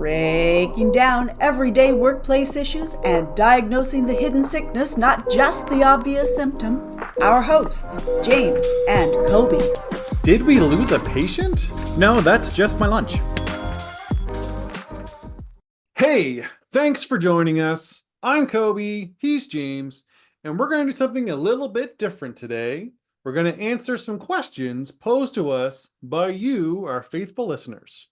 breaking down everyday workplace issues and diagnosing the hidden sickness, not just the obvious symptom. Our hosts, James and Kobe. Did we lose a patient? No, that's just my lunch. Hey, thanks for joining us. I'm Kobe, he's James, and we're going to do something a little bit different today. We're going to answer some questions posed to us by you, our faithful listeners.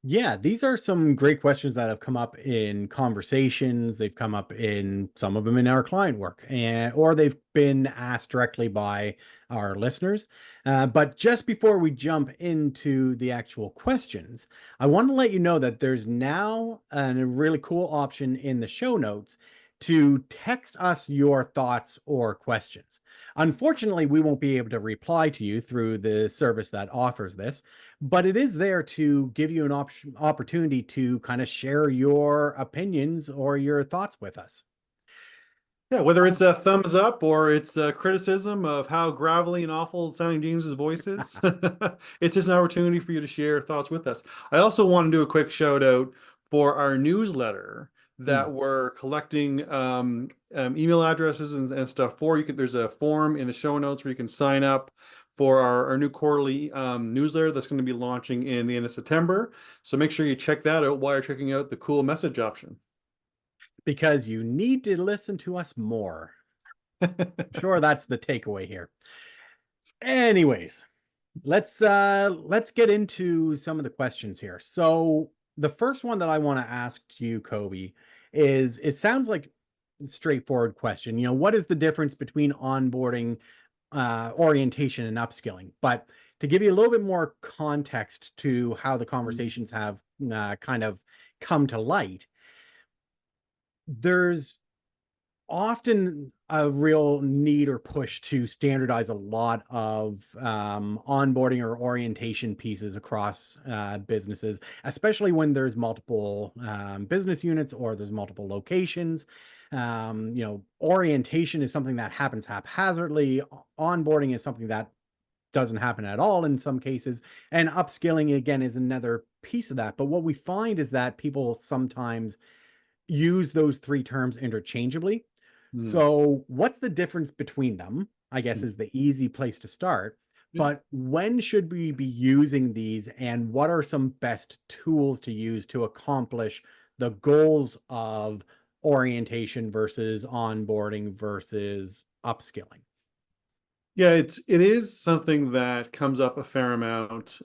Yeah, these are some great questions that have come up in conversations. They've come up in some of them in our client work, or they've been asked directly by our listeners. But just before we jump into the actual questions, I want to let you know that there's now a really cool option in the show notes to text us your thoughts or questions. Unfortunately, we won't be able to reply to you through the service that offers this, but it is there to give you an opportunity to kind of share your opinions or your thoughts with us. Yeah, whether it's a thumbs up or it's a criticism of how gravelly and awful sounding James's voice is, it's just an opportunity for you to share thoughts with us. I also want to do a quick shout out for our newsletter that we're collecting email addresses and stuff for. There's a form in the show notes where you can sign up for our new quarterly newsletter that's going to be launching in the end of September. So make sure you check that out while you're checking out the cool message option. Because you need to listen to us more. I'm sure that's the takeaway here. Anyways, let's get into some of the questions here. So the first one that I want to ask you, Kobe, is, it sounds like a straightforward question. You know, what is the difference between onboarding, orientation, and upskilling? But to give you a little bit more context to how the conversations have kind of come to light, there's often a real need or push to standardize a lot of onboarding or orientation pieces across businesses, especially when there's multiple business units or there's multiple locations. Orientation is something that happens haphazardly. Onboarding is something that doesn't happen at all in some cases. And upskilling, again, is another piece of that. But what we find is that people sometimes use those three terms interchangeably. So what's the difference between them, I guess, is the easy place to start. But when should we be using these, and what are some best tools to use to accomplish the goals of orientation versus onboarding versus upskilling? Yeah, it is something that comes up a fair amount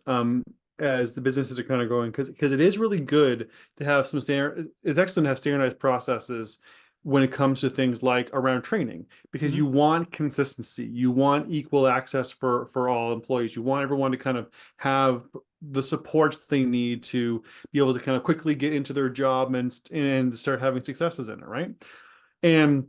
as the businesses are kind of growing, because it is really good to have some standard. It's excellent to have standardized processes when it comes to things like around training, because you want consistency, you want equal access for all employees, you want everyone to kind of have the supports they need to be able to kind of quickly get into their job and start having successes in it, right? And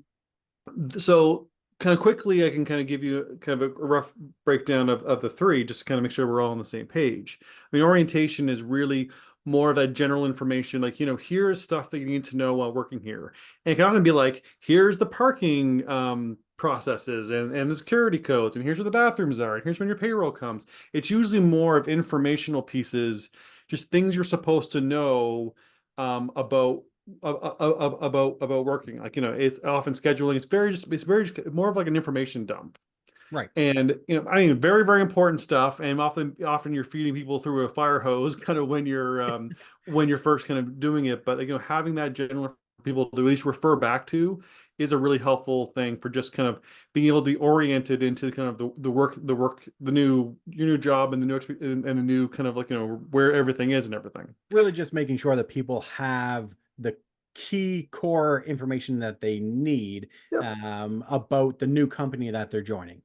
so kind of quickly, I can kind of give you kind of a rough breakdown of the three, just to kind of make sure we're all on the same page. I mean, orientation is really more of that general information, like, here's stuff that you need to know while working here. And it can often be like, here's the parking processes and the security codes, and here's where the bathrooms are, and here's when your payroll comes. It's usually more of informational pieces, just things you're supposed to know about working. Like, it's often scheduling. It's very just more of like an information dump. Right. And I mean, very, very important stuff. And often you're feeding people through a fire hose kind of when you're first kind of doing it. But having that general people to at least refer back to is a really helpful thing for just kind of being able to be oriented into kind of your new job and the new kind of like, where everything is and everything. Really just making sure that people have the key core information that they need about the new company that they're joining.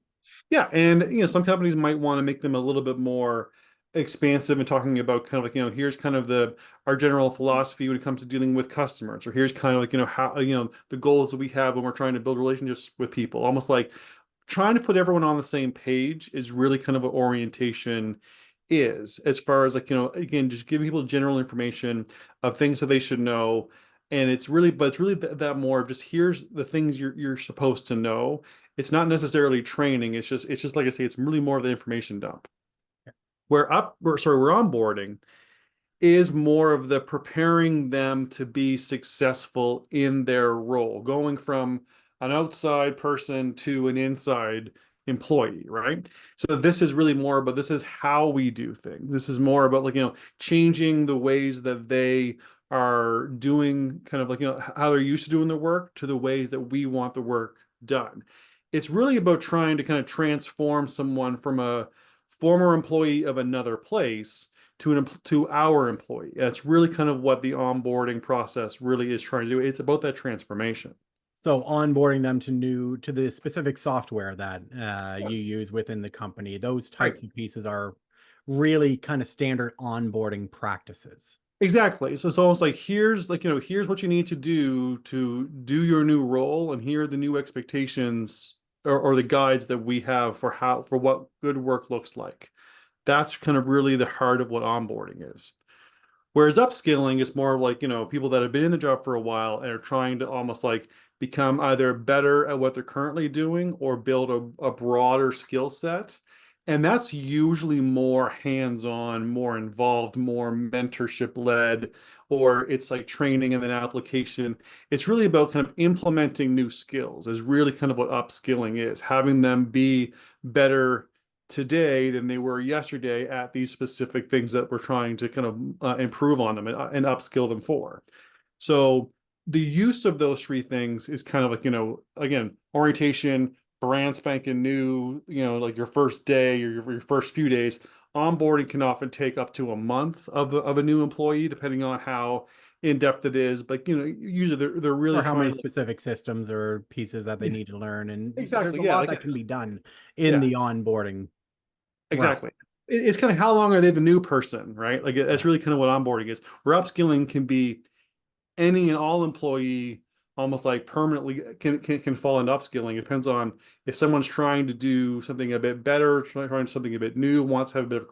Yeah, and some companies might want to make them a little bit more expansive and talking about kind of like, here's kind of our general philosophy when it comes to dealing with customers, or here's kind of like, how, the goals that we have when we're trying to build relationships with people. Almost like trying to put everyone on the same page is really kind of what orientation is, as far as like, again, just giving people general information of things that they should know. And it's really that more of just, here's the things you're supposed to know. It's not necessarily training. It's just like I say, it's really more of the information dump. We're onboarding is more of the preparing them to be successful in their role, going from an outside person to an inside employee, right? So this is really more about, this is how we do things. This is more about, like, changing the ways that they are doing, kind of like, how they're used to doing the work to the ways that we want the work done. It's really about trying to kind of transform someone from a former employee of another place to our employee. That's really kind of what the onboarding process really is trying to do. It's about that transformation. So onboarding them to the specific software that you use within the company, those Right. types of pieces are really kind of standard onboarding practices. Exactly. So it's almost like, here's, like, here's what you need to do your new role, and here are the new expectations, or the guides that we have for what good work looks like. That's kind of really the heart of what onboarding is. Whereas upskilling is more like, people that have been in the job for a while and are trying to almost like become either better at what they're currently doing or build a broader skill set. And that's usually more hands-on, more involved, more mentorship led, or it's like training and then application. It's really about kind of implementing new skills, is really kind of what upskilling is, having them be better today than they were yesterday at these specific things that we're trying to kind of improve on them and upskill them for. So the use of those three things is kind of like, again, orientation, brand spanking new, like your first day or your first few days. Onboarding can often take up to a month of a new employee, depending on how in depth it is. But usually they're really Or how many trying to. specific systems or pieces that they Yeah, need to learn. And there's exactly. a Yeah, lot like, that can be done in yeah. the onboarding realm. Exactly. It's kind of, how long are they the new person, right? Like, that's Yeah. really kind of what onboarding is. Where upskilling can be any and all employee, almost like permanently can fall into upskilling. It depends on if someone's trying to do something a bit better, trying to do something a bit new, wants to have a bit of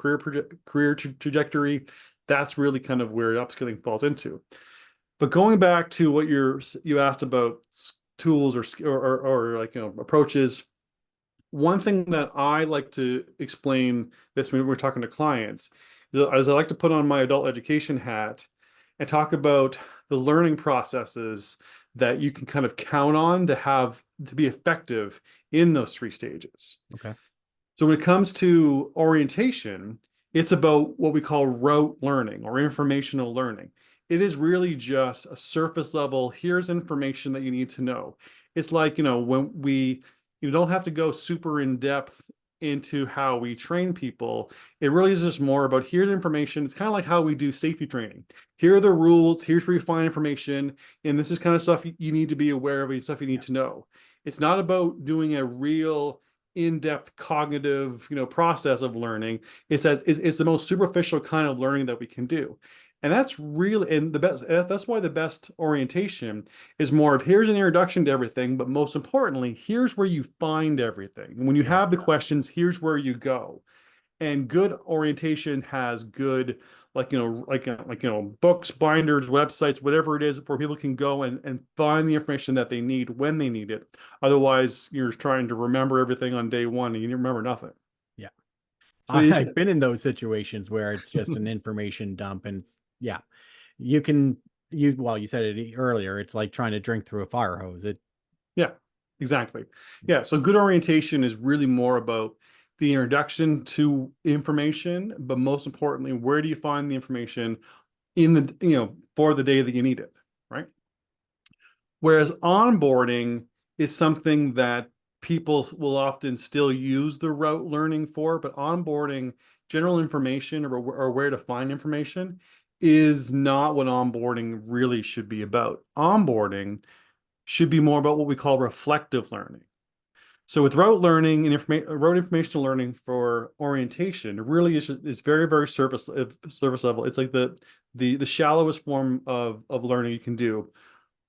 career trajectory. That's really kind of where upskilling falls into. But going back to what you asked about tools or like, approaches. One thing that I like to explain this when we're talking to clients is I like to put on my adult education hat and talk about the learning processes that you can kind of count on to be effective in those three stages. Okay. So when it comes to orientation, it's about what we call rote learning or informational learning. It is really just a surface level, here's information that you need to know. It's like, when you don't have to go super in depth into how we train people. It really is just more about, here's information. It's kind of like how we do safety training. Here are the rules. Here's where you find information. And this is kind of stuff you need to be aware of and stuff you need to know. It's not about doing a real in-depth cognitive, process of learning. It's the most superficial kind of learning that we can do. And that's really, and the best, that's why the best orientation is more of, here's an introduction to everything, but most importantly, here's where you find everything. And when you Yeah. have the questions, here's where you go. And good orientation has good, like, books, binders, websites, whatever it is, where people can go and find the information that they need when they need it. Otherwise, you're trying to remember everything on day one and you remember nothing. Yeah. So it's, I've been in those situations where it's just an information dump and yeah, you can, well, you said it earlier, it's like trying to drink through a fire hose. yeah, exactly. Yeah. So good orientation is really more about the introduction to information, but most importantly, where do you find the information in the, for the day that you need it, right? Whereas onboarding is something that people will often still use the rote learning for, but onboarding, general information or where to find information, is not what onboarding really should be about. Onboarding should be more about what we call reflective learning. So with rote learning and rote informational learning for orientation, it really is very, very surface level. It's like the shallowest form of learning you can do.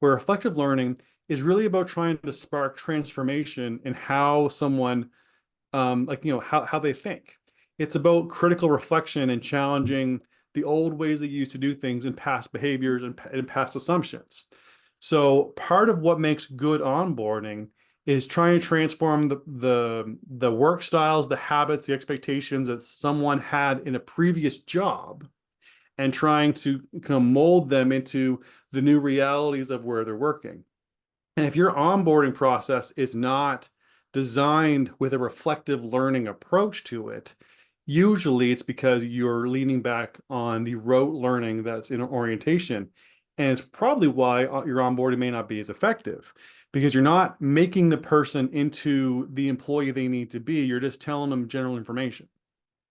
Where reflective learning is really about trying to spark transformation in how someone, like, how they think. It's about critical reflection and challenging the old ways that you used to do things and past behaviors and past assumptions. So part of what makes good onboarding is trying to transform the work styles, the habits, the expectations that someone had in a previous job, and trying to kind of mold them into the new realities of where they're working. And if your onboarding process is not designed with a reflective learning approach to it, usually it's because you're leaning back on the rote learning that's in orientation. And it's probably why your onboarding may not be as effective because you're not making the person into the employee they need to be. You're just telling them general information.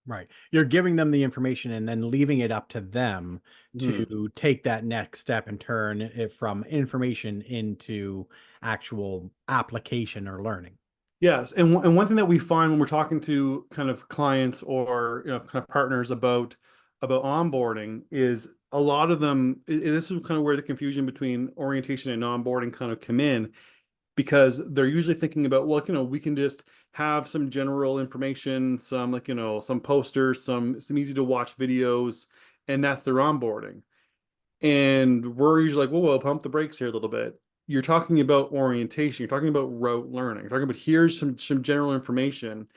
Right. You're giving them the information and then leaving it up to them Mhm. to take that next step and turn it from information into actual application or learning. Yes, and one thing that we find when we're talking to kind of clients or kind of partners about onboarding is a lot of them. This is kind of where the confusion between orientation and onboarding kind of come in because they're usually thinking about, well, we can just have some general information, some some posters, some easy to watch videos, and that's their onboarding. And we're usually like, well, pump the brakes here a little bit. You're talking about orientation. You're talking about rote learning. You're talking about here's some general information,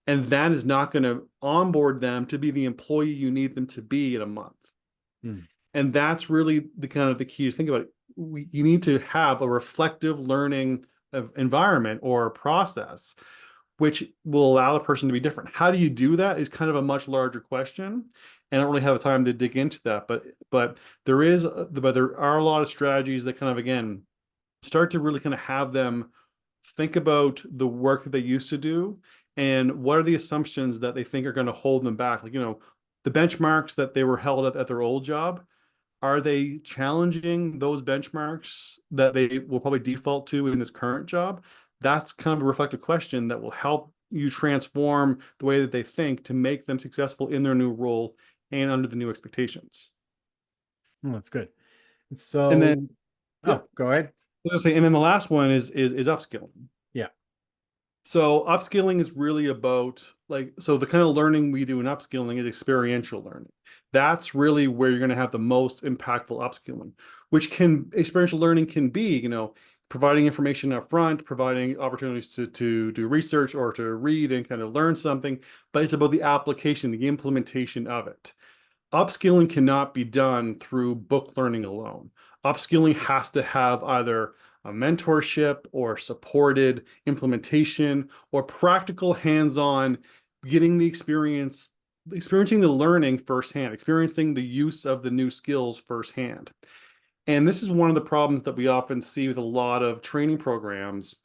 and that is not going to onboard them to be the employee you need them to be in a month. Hmm. And that's really the kind of the key to think about it. You need to have a reflective learning environment or process, which will allow the person to be different. How do you do that is kind of a much larger question. And I don't really have the time to dig into that, but there are a lot of strategies that kind of again start to really kind of have them think about the work that they used to do and what are the assumptions that they think are going to hold them back. Like, the benchmarks that they were held at their old job, are they challenging those benchmarks that they will probably default to in this current job? That's kind of a reflective question that will help you transform the way that they think to make them successful in their new role and under the new expectations. Oh, that's good. And then, So, yeah, oh, go ahead. I was gonna say, and then the last one is upskilling. Yeah. So upskilling is really about so the kind of learning we do in upskilling is experiential learning. That's really where you're going to have the most impactful upskilling, which experiential learning can be, providing information up front, providing opportunities to do research or to read and kind of learn something, but it's about the application, the implementation of it. Upskilling cannot be done through book learning alone. Upskilling has to have either a mentorship or supported implementation or practical hands-on getting the experience, experiencing the learning firsthand, experiencing the use of the new skills firsthand. And this is one of the problems that we often see with a lot of training programs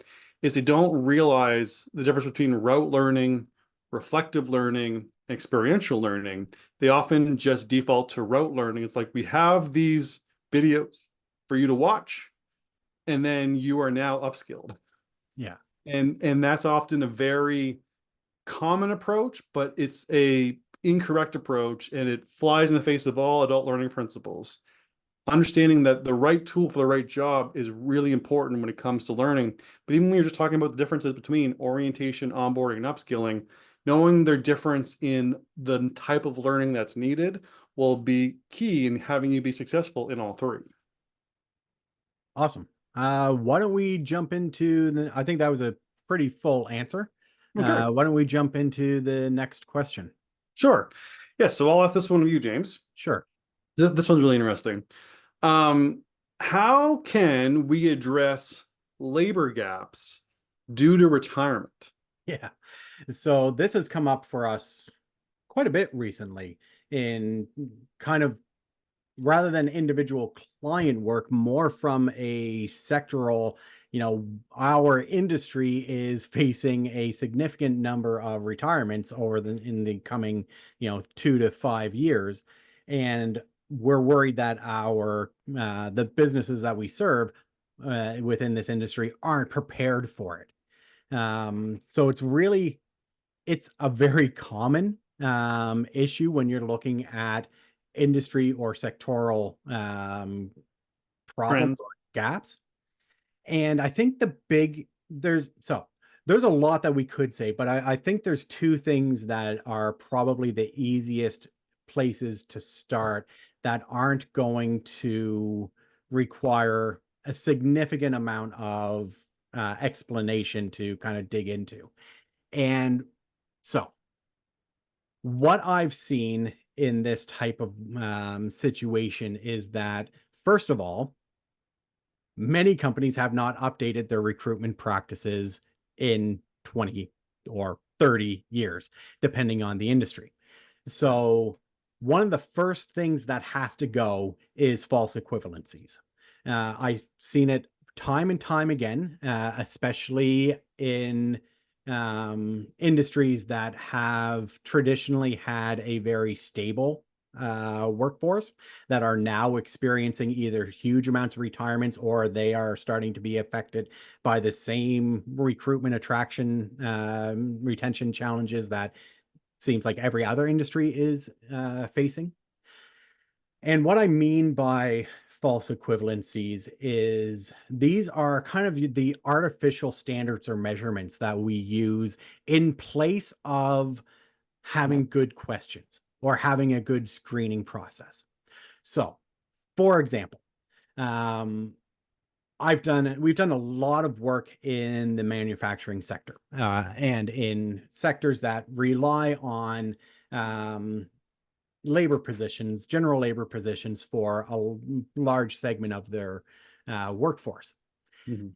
is they don't realize the difference between rote learning, reflective learning, and experiential learning. They often just default to rote learning. It's like we have these videos for you to watch, and then you are now upskilled. Yeah. And that's often a very common approach, but it's a incorrect approach, and it flies in the face of all adult learning principles. Understanding that the right tool for the right job is really important when it comes to learning. But even when you're just talking about the differences between orientation, onboarding, and upskilling, knowing their difference in the type of learning that's needed will be key in having you be successful in all three. Awesome. Why don't we jump into I think that was a pretty full answer. Okay, Why don't we jump into the next question? sure. Yeah, so I'll ask this one to you, James. Sure. This one's really interesting. Um, how can we address labor gaps due to retirement? Yeah. So this has come up for us quite a bit recently in kind of rather than individual client work, more from a sectoral, our industry is facing a significant number of retirements in the coming, 2 to 5 years. And we're worried that the businesses that we serve within this industry aren't prepared for it. So it's a very common issue when you're looking at industry or sectoral problems Trends. or gaps. And I think there's a lot that we could say, but I think there's two things that are probably the easiest places to start that aren't going to require a significant amount of explanation to kind of dig into. And so what I've seen in this type of situation is that, first of all, many companies have not updated their recruitment practices in 20 or 30 years, depending on the industry. So one of the first things that has to go is false equivalencies. I've seen it time and time again, especially in industries that have traditionally had a very stable workforce that are now experiencing either huge amounts of retirements, or they are starting to be affected by the same recruitment, attraction, retention challenges that seems like every other industry is facing. And what I mean by false equivalencies is these are kind of the artificial standards or measurements that we use in place of having good questions or having a good screening process. So, for example, we've done a lot of work in the manufacturing sector and in sectors that rely on labor positions, general labor positions for a large segment of their workforce. Mhm.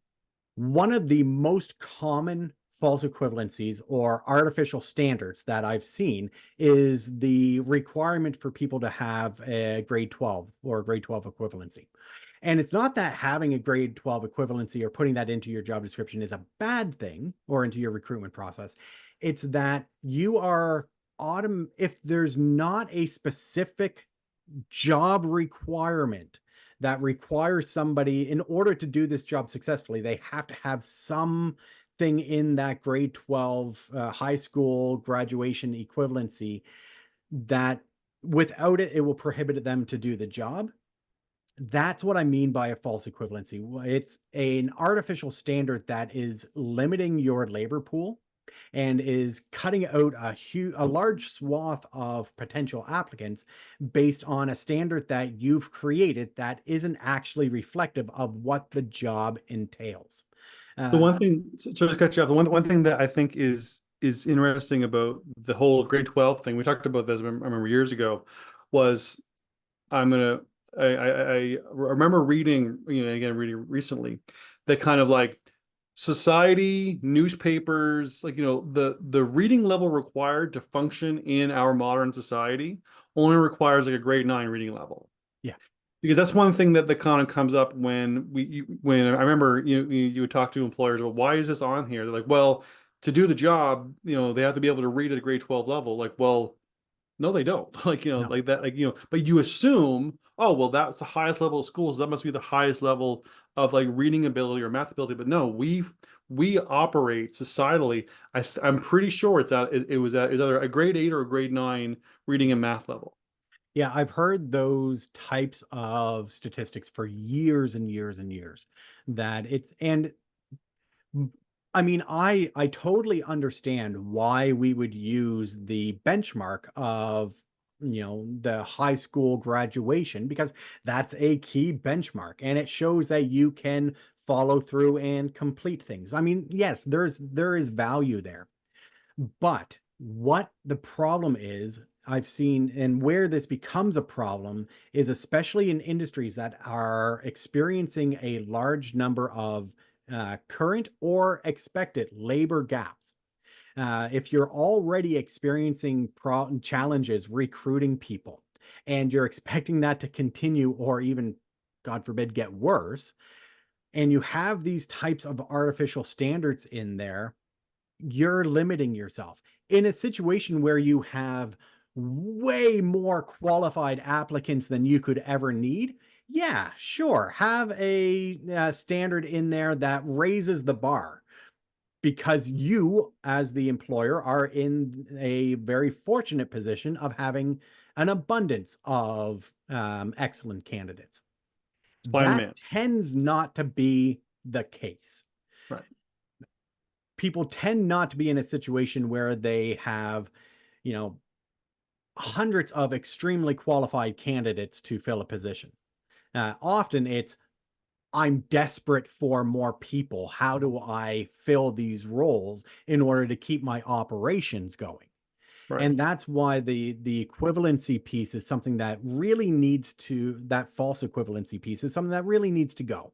One of the most common false equivalencies or artificial standards that I've seen is the requirement for people to have a grade 12 or grade 12 equivalency. And it's not that having a grade 12 equivalency or putting that into your job description is a bad thing or into your recruitment process. It's that you are if there's not a specific job requirement that requires somebody, in order to do this job successfully, they have to have something in that grade 12 high school graduation equivalency that without it, it will prohibit them to do the job. That's what I mean by a false equivalency. It's an artificial standard that is limiting your labor pool and is cutting out a large swath of potential applicants based on a standard that you've created that isn't actually reflective of what the job entails. The one thing, to cut you off, the one thing that I think is interesting about the whole grade 12 thing, we talked about this, I remember years ago, was I'm gonna I remember reading, again, reading recently, that kind of like society, newspapers, like, the reading level required to function in our modern society only requires like a grade 9 reading level. Yeah. Because that's one thing that kind of comes up when when I remember you would talk to employers, well, why is this on here? They're like, well, to do the job, they have to be able to read at a grade 12 level. Like, well, no, they don't. Like, No. like that, like, but you assume, oh, well, that's the highest level of schools. That must be the highest level of like reading ability or math ability. But no, we operate societally. I'm pretty sure it was either a grade 8 or a grade 9 reading and math level. Yeah, I've heard those types of statistics for years and years and years. That it's, and I mean, I totally understand why we would use the benchmark of, the high school graduation, because that's a key benchmark and it shows that you can follow through and complete things. I mean, yes, there is value there. But what the problem is, I've seen, and where this becomes a problem, is especially in industries that are experiencing a large number of current or expected labor gaps. If you're already experiencing challenges recruiting people, and you're expecting that to continue or even, God forbid, get worse, and you have these types of artificial standards in there, you're limiting yourself in a situation where you have way more qualified applicants than you could ever need. Yeah, sure. Have a standard in there that raises the bar, because you, as the employer, are in a very fortunate position of having an abundance of excellent candidates. Blind That man. tends not to be the case. Right. People tend not to be in a situation where they have, hundreds of extremely qualified candidates to fill a position. Often it's, I'm desperate for more people. How do I fill these roles in order to keep my operations going? Right. And that's why the equivalency piece is something that really needs to, that false equivalency piece is something that really needs to go.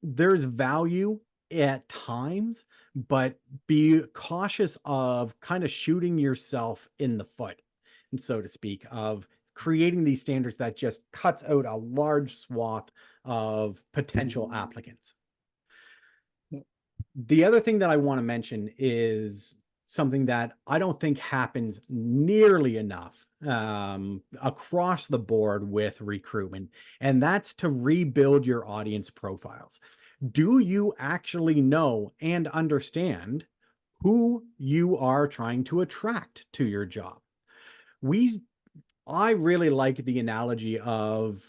There's value at times, but be cautious of kind of shooting yourself in the foot, and so to speak, of creating these standards that just cuts out a large swath of potential applicants. The other thing that I want to mention is something that I don't think happens nearly enough across the board with recruitment, and that's to rebuild your audience profiles. Do you actually know and understand who you are trying to attract to your job? I really like the analogy of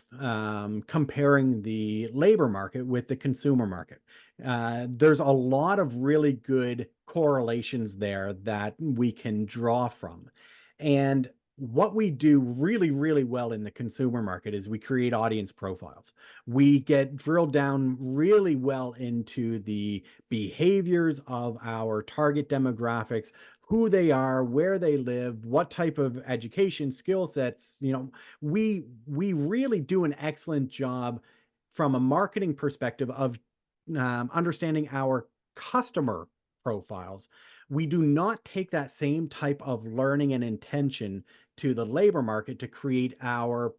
comparing the labor market with the consumer market. There's a lot of really good correlations there that we can draw from. And what we do really, really well in the consumer market is we create audience profiles. We get drilled down really well into the behaviors of our target demographics, who they are, where they live, what type of education, skill sets. We really do an excellent job from a marketing perspective of understanding our customer profiles. We do not take that same type of learning and intention to the labor market to create our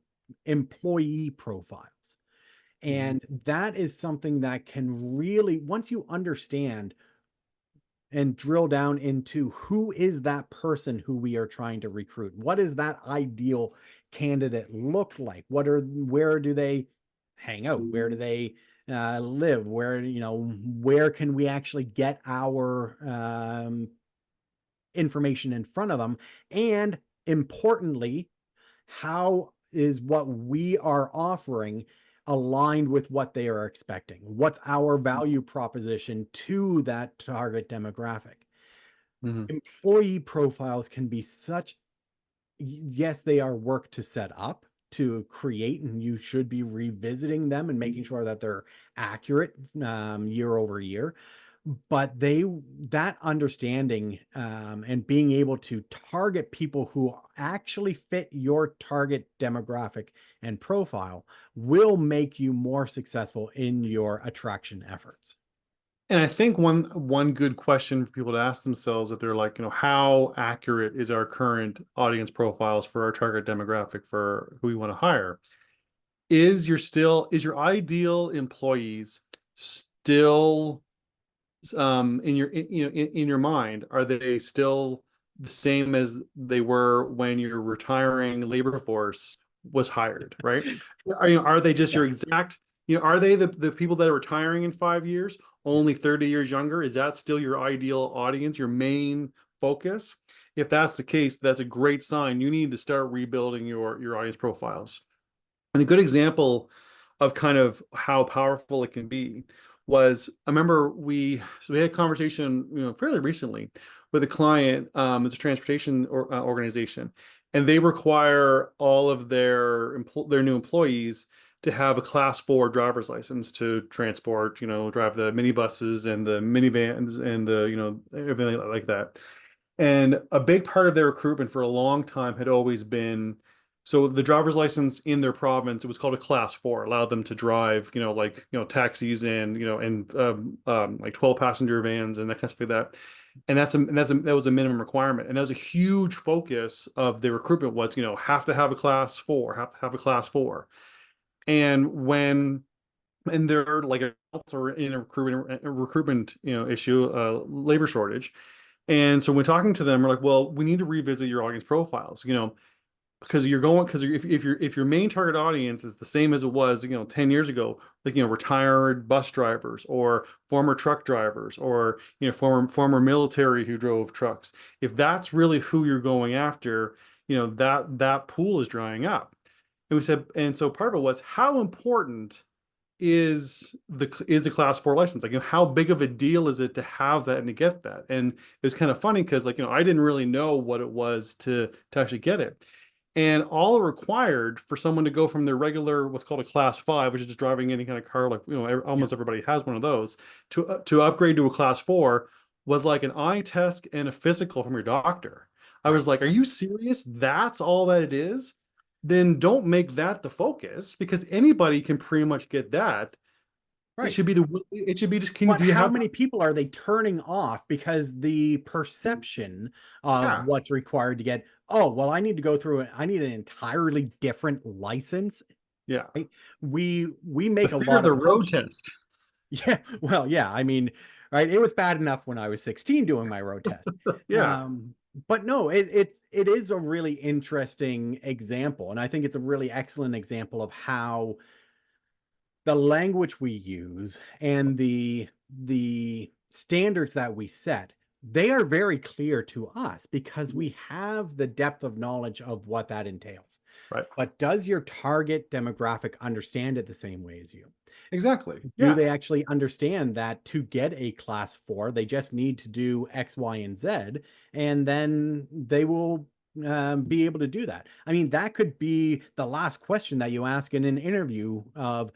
employee profiles. And that is something that can really, once you understand and drill down into who is that person who we are trying to recruit, what does that ideal candidate look like? Where do they hang out? Where do they live? Where can we actually get our information in front of them? And importantly, how is what we are offering aligned with what they are expecting? What's our value proposition to that target demographic? Employee profiles can be yes, they are work to set up, to create, and you should be revisiting them and making sure that they're accurate year over year. But that understanding and being able to target people who actually fit your target demographic and profile will make you more successful in your attraction efforts. And I think one good question for people to ask themselves, if they're like, how accurate is our current audience profiles for our target demographic for who we want to hire? Is your ideal employees still in your mind? Are they still the same as they were when your retiring labor force was hired, right? Are they just your exact, are they the people that are retiring in 5 years, only 30 years younger? Is that still your ideal audience, your main focus? If that's the case, that's a great sign. You need to start rebuilding your audience profiles. And a good example of kind of how powerful it can be was, I remember we had a conversation, fairly recently with a client. It's a transportation organization, and they require all of their new employees to have a Class 4 driver's license to transport, drive the minibuses and the minivans and the, everything like that. And a big part of their recruitment for a long time had always been, so the driver's license in their province, it was called a Class 4, allowed them to drive, taxis and, like 12 passenger vans and that kind of stuff like that. And that was a minimum requirement. And that was a huge focus of the recruitment was, have to have a Class 4, have to have a Class 4. And they're like adults are in a recruitment issue, labor shortage. And so when talking to them, we're like, well, we need to revisit your audience profiles, because if your main target audience is the same as it was, 10 years ago, like, retired bus drivers or former truck drivers or, former military who drove trucks, if that's really who you're going after, that pool is drying up. And we said, and so part of it was, how important is the Class 4 license? Like, how big of a deal is it to have that and to get that? And it was kind of funny because, like, I didn't really know what it was to actually get it. And all required for someone to go from their regular, what's called a Class 5, which is just driving any kind of car, like, almost everybody has one of those, to upgrade to a Class 4 was like an eye test and a physical from your doctor. I Right. was like, are you serious? That's all that it is? Then don't make that the focus, because anybody can pretty much get that. Right. It should be just, But do you how have, many people are they turning off because the perception of yeah, what's required to get, oh, well, I need to go through it. I need an entirely different license. yeah. Right? We The make a fear of lot the of road assumptions. test. Yeah, well, yeah. I mean, right. It was bad enough when I was 16 doing my road test. Yeah, But no, it is a really interesting example. And I think it's a really excellent example of how the language we use and the standards that we set, they are very clear to us because we have the depth of knowledge of what that entails. right. But does your target demographic understand it the same way as you? Exactly. Do Yeah. they actually understand that to get a class 4, they just need to do X, Y, and Z, and then they will be able to do that? I mean, that could be the last question that you ask in an interview of,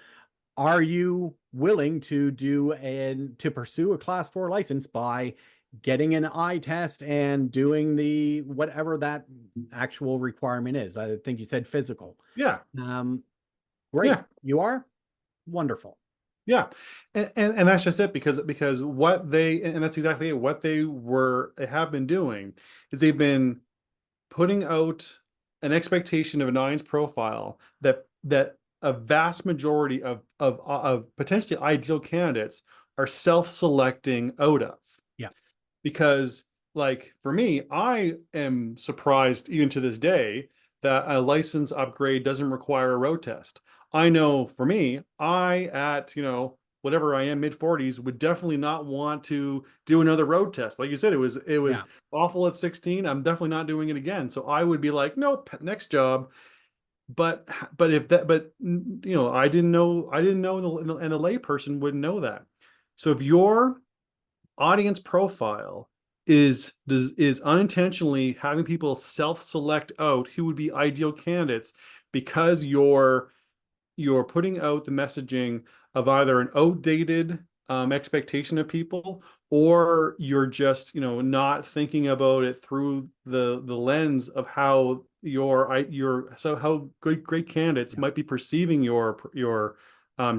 are you willing to do and to pursue a class 4 license by getting an eye test and doing the whatever that actual requirement is? I think you said physical. Yeah. Um, great. Yeah. You are wonderful. Yeah. And that's just it, because what they, and that's exactly it. What they have been doing is they've been putting out an expectation of an audience profile that a vast majority of potentially ideal candidates are self-selecting out of. Yeah. Because, like, for me, I am surprised even to this day that a license upgrade doesn't require a road test. I know for me, I at, whatever I am, mid 40s, would definitely not want to do another road test. Like you said, it was Yeah. awful at 16. I'm definitely not doing it again. So I would be like, nope, next job. But if that, but I didn't know, and the layperson wouldn't know that. So if your audience profile is unintentionally having people self-select out who would be ideal candidates, because you're putting out the messaging of either an outdated expectation of people, or you're just not thinking about it through the lens of how how great candidates Yeah. might be perceiving your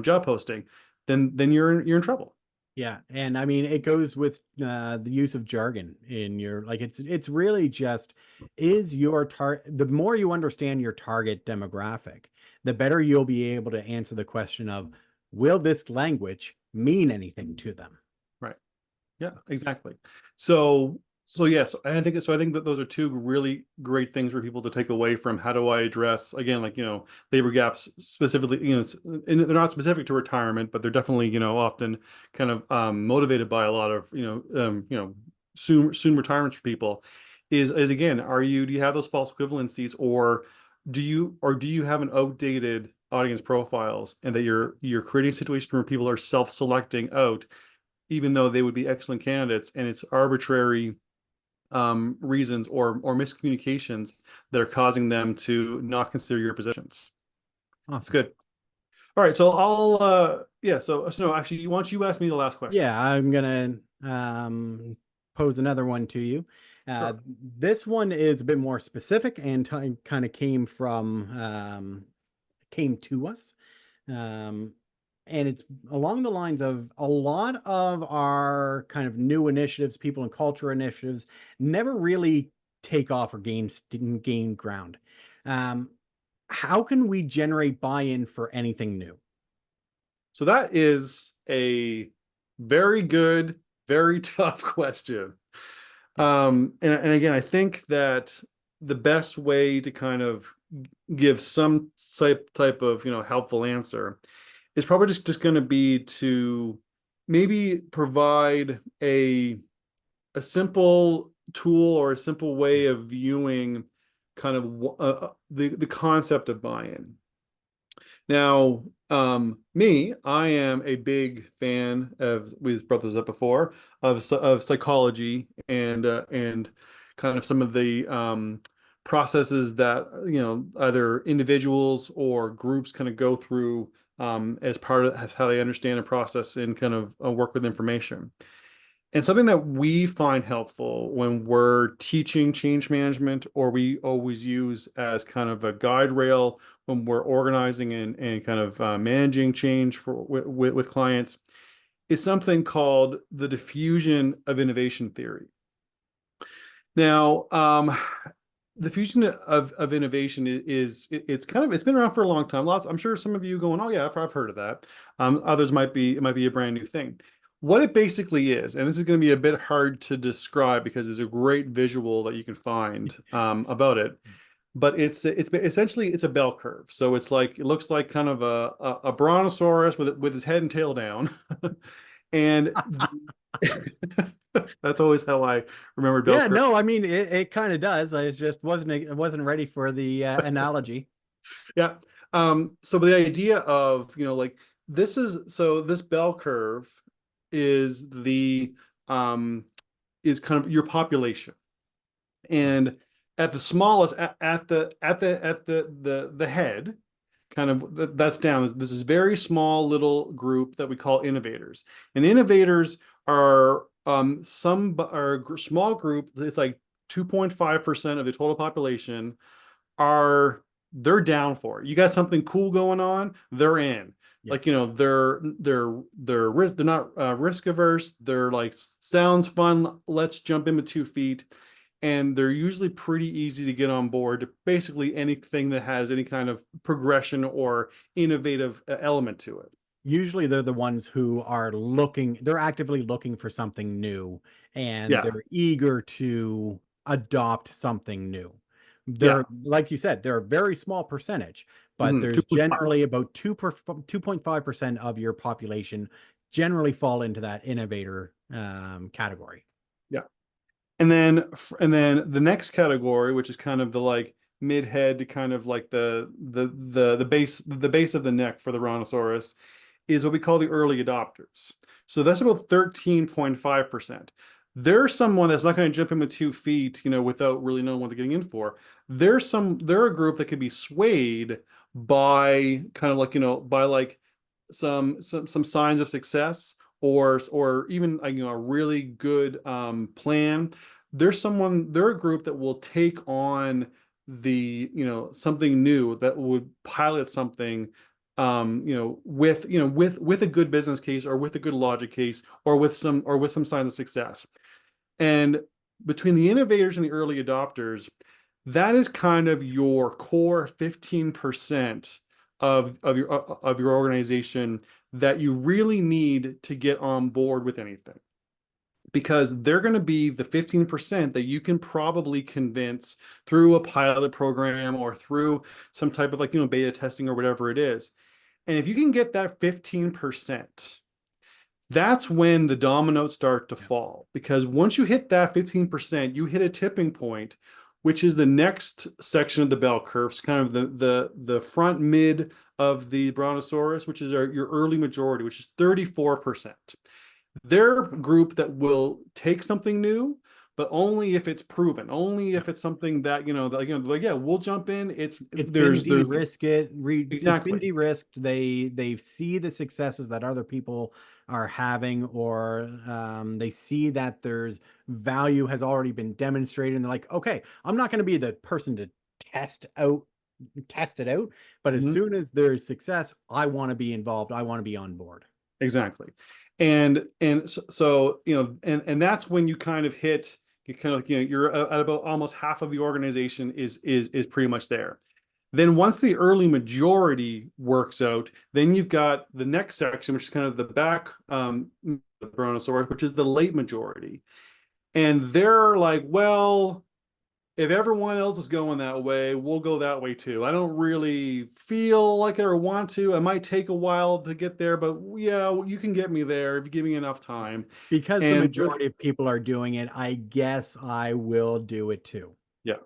job posting, then you're in trouble. Yeah, and I mean it goes with the use of jargon in your, like, it's really just, is your the more you understand your target demographic, the better you'll be able to answer the question of, will this language mean anything to them? Right. Yeah, exactly. So yes, I think that those are two really great things for people to take away from how do I address, again, like, labor gaps specifically, and they're not specific to retirement, but they're definitely, often kind of motivated by a lot of, soon retirements for people. Is again, do you have those false equivalencies, or do you have an outdated audience profiles, and that you're creating a situation where people are self-selecting out even though they would be excellent candidates, and it's arbitrary reasons or miscommunications that are causing them to not consider your positions. It's Awesome. good. All right, so I'll yeah, so no, actually, why don't you ask me the last question? Yeah, I'm gonna pose another one to you. Uh, Sure. this one is a bit more specific and kind of came to us. Um, and it's along the lines of a lot of our kind of new initiatives, people and culture initiatives, never really take off or gain ground. Um, how can we generate buy-in for anything new? So that is a very good, very tough question. And again, I think that the best way to kind of give some type of helpful answer is probably just going to be to maybe provide a simple tool or a simple way of viewing kind of the concept of buy-in. Now, I am a big fan of, we've brought this up before, of psychology and kind of some of the processes that either individuals or groups kind of go through as part of as how they understand and process and kind of work with information. And something that we find helpful when we're teaching change management, or we always use as kind of a guide rail when we're organizing and kind of managing change with clients, is something called the diffusion of innovation theory. Now, the fusion of innovation it's kind of, it's been around for a long time. I'm sure some of you going, oh yeah, I've heard of that. Others it might be a brand new thing. What it basically is, and this is going to be a bit hard to describe because there's a great visual that you can find about it, but it's essentially it's a bell curve. So it's like, it looks like kind of a brontosaurus with his head and tail down, and that's always how I remember bell Yeah, curve. no, I mean it kind of does. I just wasn't ready for the analogy. Yeah. So the idea of, like, this bell curve is um is kind of your population. And at the smallest, at the head, kind of that's down. This is very small little group that we call innovators. And innovators are small group. It's like 2.5% of the total population are they're down for it. You got something cool going on, they're in. Yeah. Like, they're not risk averse. They're like, sounds fun. Let's jump in with 2 feet. And they're usually pretty easy to get on board to basically anything that has any kind of progression or innovative element to it. Usually they're the ones who are they're actively looking for something new, and Yeah. they're eager to adopt something new. Yeah. They're, like you said, they're a very small percentage, but Mhm. there's generally about 2.5% of your population generally fall into that innovator category. Yeah. And then the next category, which is kind of the like mid head to kind of like the base of the neck for the rhinoceros, is what we call the early adopters. So that's about 13.5%. They're someone that's not going to jump in with 2 feet, without really knowing what they're getting in for. They're a group that could be swayed by kind of like, by like some signs of success, or even like, a really good plan. They're a group that will take on something new, that would pilot something with a good business case, or with a good logic case, or with some signs of success. And between the innovators and the early adopters, that is kind of your core 15% of your organization that you really need to get on board with anything, because they're going to be the 15% that you can probably convince through a pilot program, or through some type of, like, beta testing or whatever it is. And if you can get that 15%, that's when the dominoes start to fall. Because once you hit that 15%, you hit a tipping point, which is the next section of the bell curve. It's kind of the front mid of the brontosaurus, which is your early majority, which is 34%. They're a group that will take something new, but only if it's proven, only if it's something that, like, yeah, we'll jump in. It's There's been de-risked. It's been exactly. de-risked. They see the successes that other people are having, or they see that there's value has already been demonstrated, and they're like, okay, I'm not going to be the person to test it out, but as Mhm. soon as there's success, I want to be involved. I want to be on board. Exactly. And that's when you kind of hit, you kind of, you're at about almost half of the organization is pretty much there. Then once the early majority works out, then you've got the next section, which is kind of the back brontosaurus, which is the late majority. And they're like, well, if everyone else is going that way, we'll go that way too. I don't really feel like it or want to. It might take a while to get there, but yeah, you can get me there if you give me enough time. Because the And majority of people are doing it, I guess I will do it too. yeah.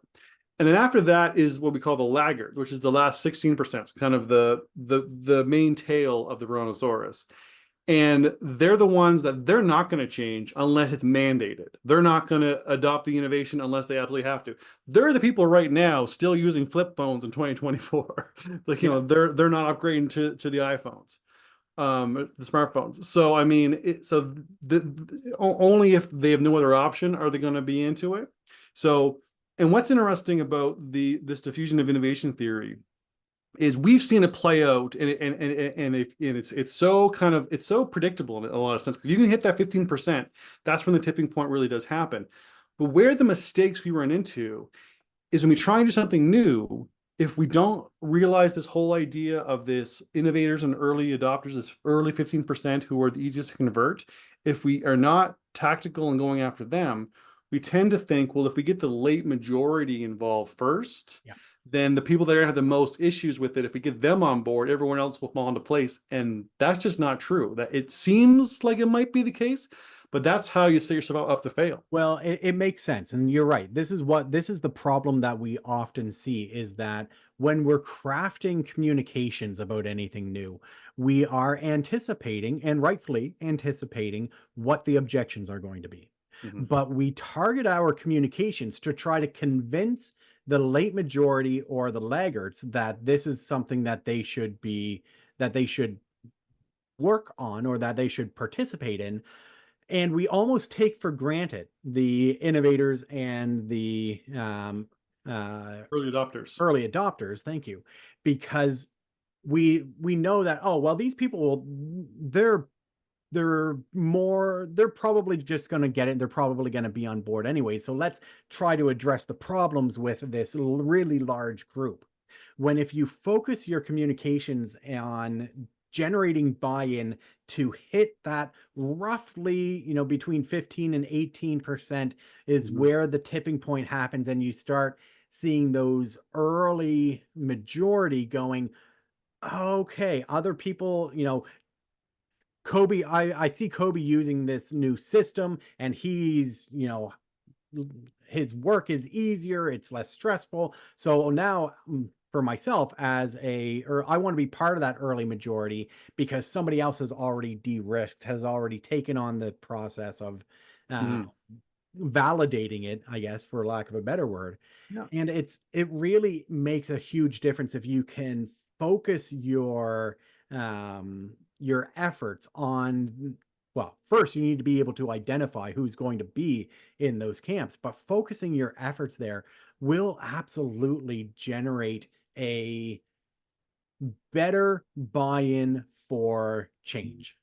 And then after that is what we call the laggard, which is the last 16%, kind of the main tail of the brontosaurus. And they're the ones that they're not going to change unless it's mandated. They're not going to adopt the innovation unless they absolutely have to. They're the people right now still using flip phones in 2024. Like, Yeah. they're not upgrading to the iPhones. the smartphones. So I mean, only if they have no other option are they going to be into it. So, and what's interesting about this diffusion of innovation theory is we've seen it play out, and it's so kind of it's so predictable in a lot of sense because you can hit that 15%. That's when the tipping point really does happen. But where the mistakes we run into is when we try and do something new, if we don't realize this whole idea of this innovators and early adopters, this early 15% who are the easiest to convert, if we are not tactical in going after them, we tend to think, well, if we get the late majority involved first, Yeah. then the people that are going to have the most issues with it, if we get them on board, everyone else will fall into place. And that's just not true. That it seems like it might be the case, but that's how you set yourself up to fail. Well, it makes sense. And you're right. This is the problem that we often see is that when we're crafting communications about anything new, we are anticipating and rightfully anticipating what the objections are going to be. Mhm. But we target our communications to try to convince the late majority or the laggards that this is something that they should work on or that they should participate in, and we almost take for granted the innovators and the Early adopters. early adopters. Thank you, because we know that, oh well, these people will they're probably just going to get it. They're probably going to be on board anyway. So let's try to address the problems with this really large group. When if you focus your communications on generating buy-in to hit that roughly, between 15 and 18% is Mhm. where the tipping point happens, and you start seeing those early majority going, okay, other people, Kobe, I see Kobe using this new system, and he's, his work is easier, it's less stressful. So now, for myself or I want to be part of that early majority because somebody else has already de-risked, has already taken on the process of uh, Mhm. validating it, I guess, for lack of a better word. Yeah. And it really makes a huge difference if you can focus your efforts on, well, first you need to be able to identify who's going to be in those camps, but focusing your efforts there will absolutely generate a better buy-in for change.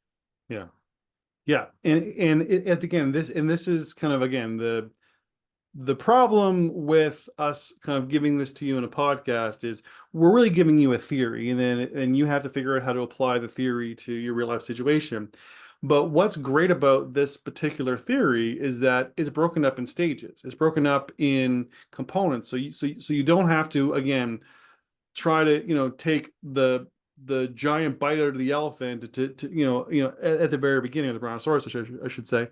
Yeah. Yeah. And again, this is kind of again the problem with us kind of giving this to you in a podcast is we're really giving you a theory and you have to figure out how to apply the theory to your real life situation. But what's great about this particular theory is that it's broken up in stages. It's broken up in components. So you don't have to again try to take the giant bite out of the elephant to at the very beginning of the brontosaurus, I should say.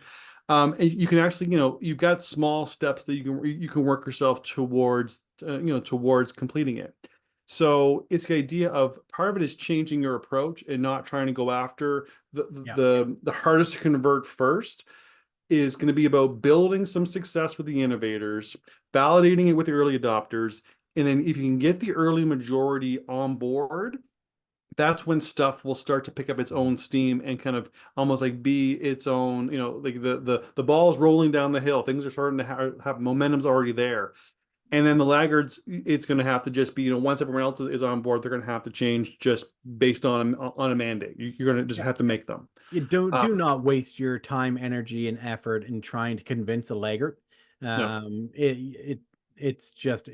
And you can actually, you've got small steps that you can work yourself towards completing it. So it's the idea of part of it is changing your approach and not trying to go after the Yeah. the hardest to convert first. Is going to be about building some success with the innovators, validating it with the early adopters, and then if you can get the early majority on board, that's when stuff will start to pick up its own steam and kind of almost like be its own, like the ball's rolling down the hill. Things are starting to have momentum's already there. And then the laggards, it's going to have to just be, once everyone else is on board, they're going to have to change just based on a mandate. You're going to just Yeah. have to make them. You don't Uh, do not waste your time, energy, and effort in trying to convince a laggard. no, It's just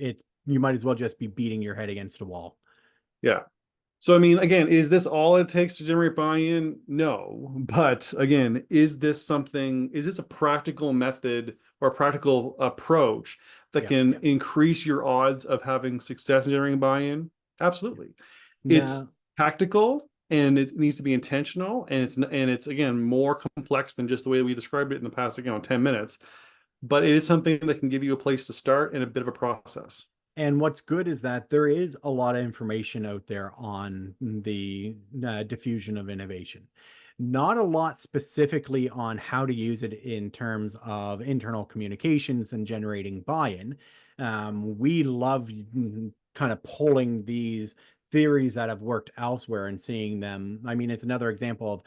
you might as well just be beating your head against a wall. yeah. So, I mean, again, is this all it takes to generate buy-in? No. But again, is this a practical method or a practical approach that Yeah. can increase your odds of having success in generating buy-in? Absolutely. It's Now, tactical and it needs to be intentional and it's again more complex than just the way we described it in the past, 10 minutes. But it is something that can give you a place to start and a bit of a process. and what's good is that there is a lot of information out there on the diffusion of innovation. Not a lot specifically on how to use it in terms of internal communications and generating buy-in. We love kind of pulling these theories that have worked elsewhere and seeing them. I mean, it's another example of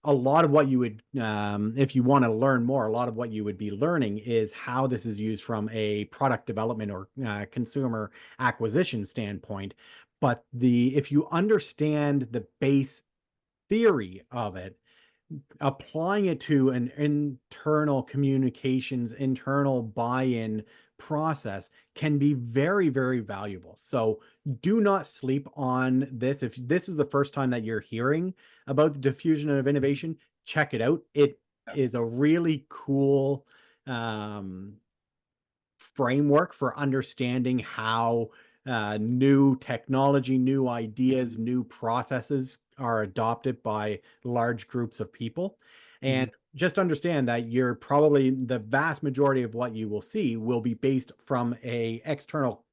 a lot of what you would, if you want to learn more, a lot of what you would be learning is how this is used from a product development or consumer acquisition standpoint. But if you understand the base theory of it, applying it to an internal communications, internal buy-in process can be very, very valuable. So do not sleep on this. If this is the first time that you're hearing about the diffusion of innovation, check it out. It is a really cool framework for understanding how new technology, new ideas, new processes are adopted by large groups of people. And just understand that you're probably the vast majority of what you will see will be based from a external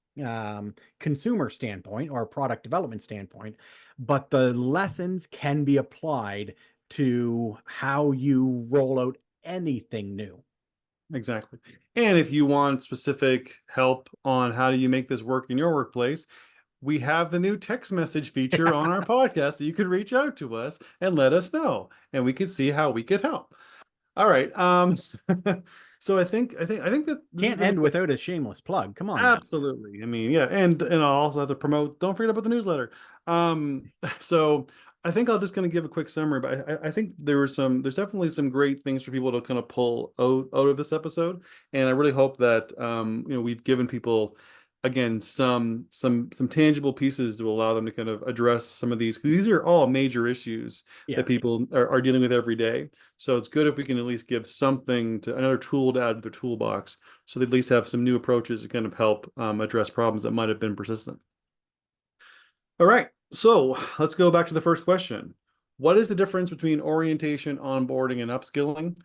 consumer standpoint or product development standpoint, but the lessons can be applied to how you roll out anything new. Exactly. And if you want specific help on how do you make this work in your workplace, we have the new text message feature on our podcast, so you could reach out to us and let us know, and we could see how we could help. All right. So I think that this Can't end without a shameless plug. Come on now. absolutely. I mean, yeah, and I'll also have to promote. Don't forget about the newsletter. So I think I'll just kind of give a quick summary, but I think there's definitely some great things for people to kind of pull out of this episode, and I really hope that we've given people again some tangible pieces to allow them to kind of address some of these, because these are all major issues that people are dealing with every day. So it's good if we can at least give something to another tool to add to their toolbox, so they at least have some new approaches to kind of help address problems that might have been persistent. All right, so let's go back to the first question. What is the difference between orientation, onboarding, and upskilling?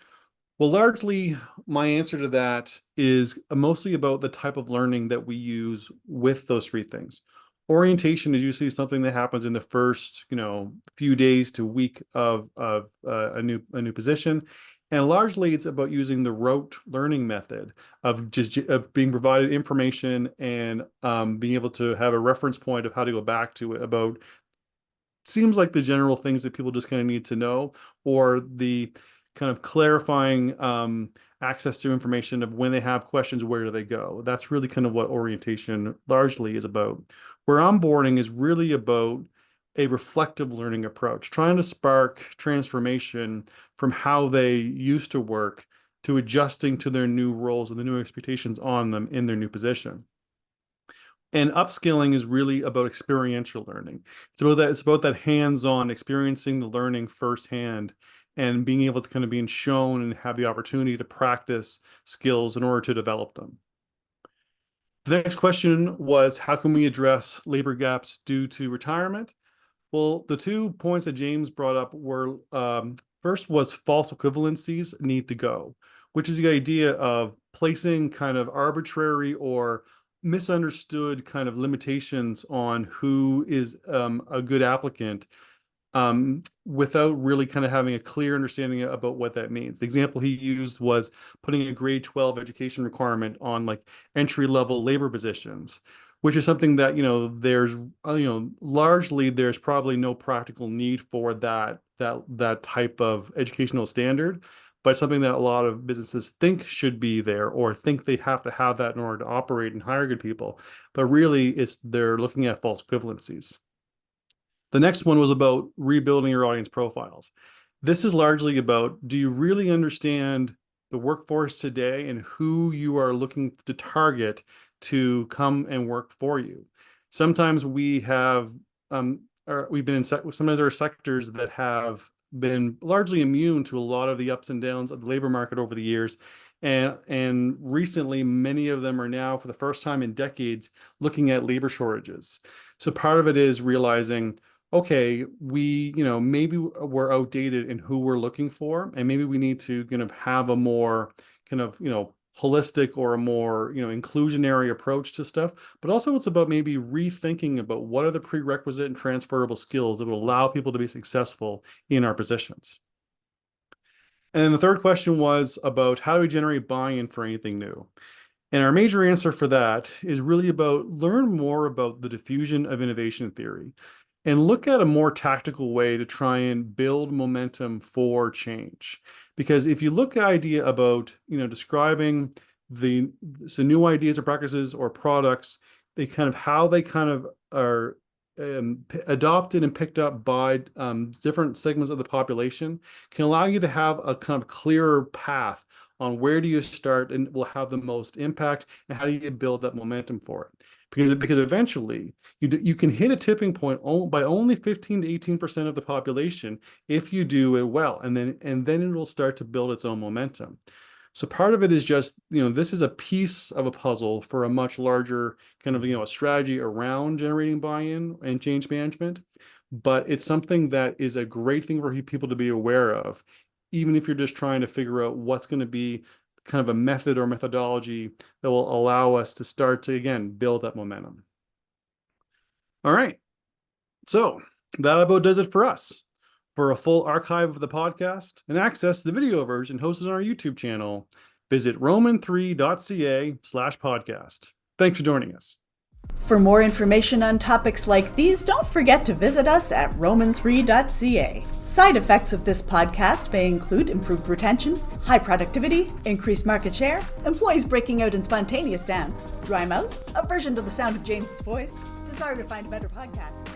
Well, largely my answer to that is mostly about the type of learning that we use with those three things. Orientation is usually something that happens in the first, few days to week of a new position. And largely it's about using the rote learning method of being provided information and being able to have a reference point of how to go back to it about seems like the general things that people just kind of need to know, or the kind of clarifying access to information of when they have questions, where do they go? That's really kind of what orientation largely is about. Where onboarding is really about a reflective learning approach, trying to spark transformation from how they used to work to adjusting to their new roles and the new expectations on them in their new position. And upskilling is really about experiential learning. It's about that hands-on experiencing the learning firsthand and being able to kind of being shown and have the opportunity to practice skills in order to develop them. The next question was, how can we address labor gaps due to retirement? Well, the 2 points that James brought up were, first was false equivalencies need to go, which is the idea of placing kind of arbitrary or misunderstood kind of limitations on who is a good applicant without really kind of having a clear understanding about what that means. The example he used was putting a grade 12 education requirement on like entry-level labor positions, which is something that, there's, largely there's probably no practical need for that type of educational standard, but something that a lot of businesses think should be there or think they have to have that in order to operate and hire good people. But really, they're looking at false equivalencies. The next one was about rebuilding your audience profiles. This is largely about, do you really understand the workforce today and who you are looking to target to come and work for you? Sometimes we have, we've been in, sometimes there are sectors that have been largely immune to a lot of the ups and downs of the labor market over the years. And recently, many of them are now, for the first time in decades, looking at labor shortages. So part of it is realizing, okay, maybe we're outdated in who we're looking for, and maybe we need to kind of have a more kind of, holistic or a more, inclusionary approach to stuff. But also it's about maybe rethinking about what are the prerequisite and transferable skills that will allow people to be successful in our positions. And then the third question was about how do we generate buy-in for anything new? And our major answer for that is really about learn more about the diffusion of innovation theory and look at a more tactical way to try and build momentum for change. Because if you look at idea about, describing new ideas or practices or products, how they kind of are adopted and picked up by different segments of the population can allow you to have a kind of clearer path on where do you start and will have the most impact and how do you build that momentum for it. Because eventually you can hit a tipping point by only 15 to 18% of the population if you do it well, and then it will start to build its own momentum. So part of it is just, this is a piece of a puzzle for a much larger kind of, a strategy around generating buy-in and change management. But it's something that is a great thing for people to be aware of, even if you're just trying to figure out what's going to be kind of a method or methodology that will allow us to start to, again, build that momentum. All right. So that about does it for us. For a full archive of the podcast and access to the video version hosted on our YouTube channel, visit roman3.ca/podcast. Thanks for joining us. For more information on topics like these, don't forget to visit us at roman3.ca. Side effects of this podcast may include improved retention, high productivity, increased market share, employees breaking out in spontaneous dance, dry mouth, aversion to the sound of James's voice, desire to find a better podcast.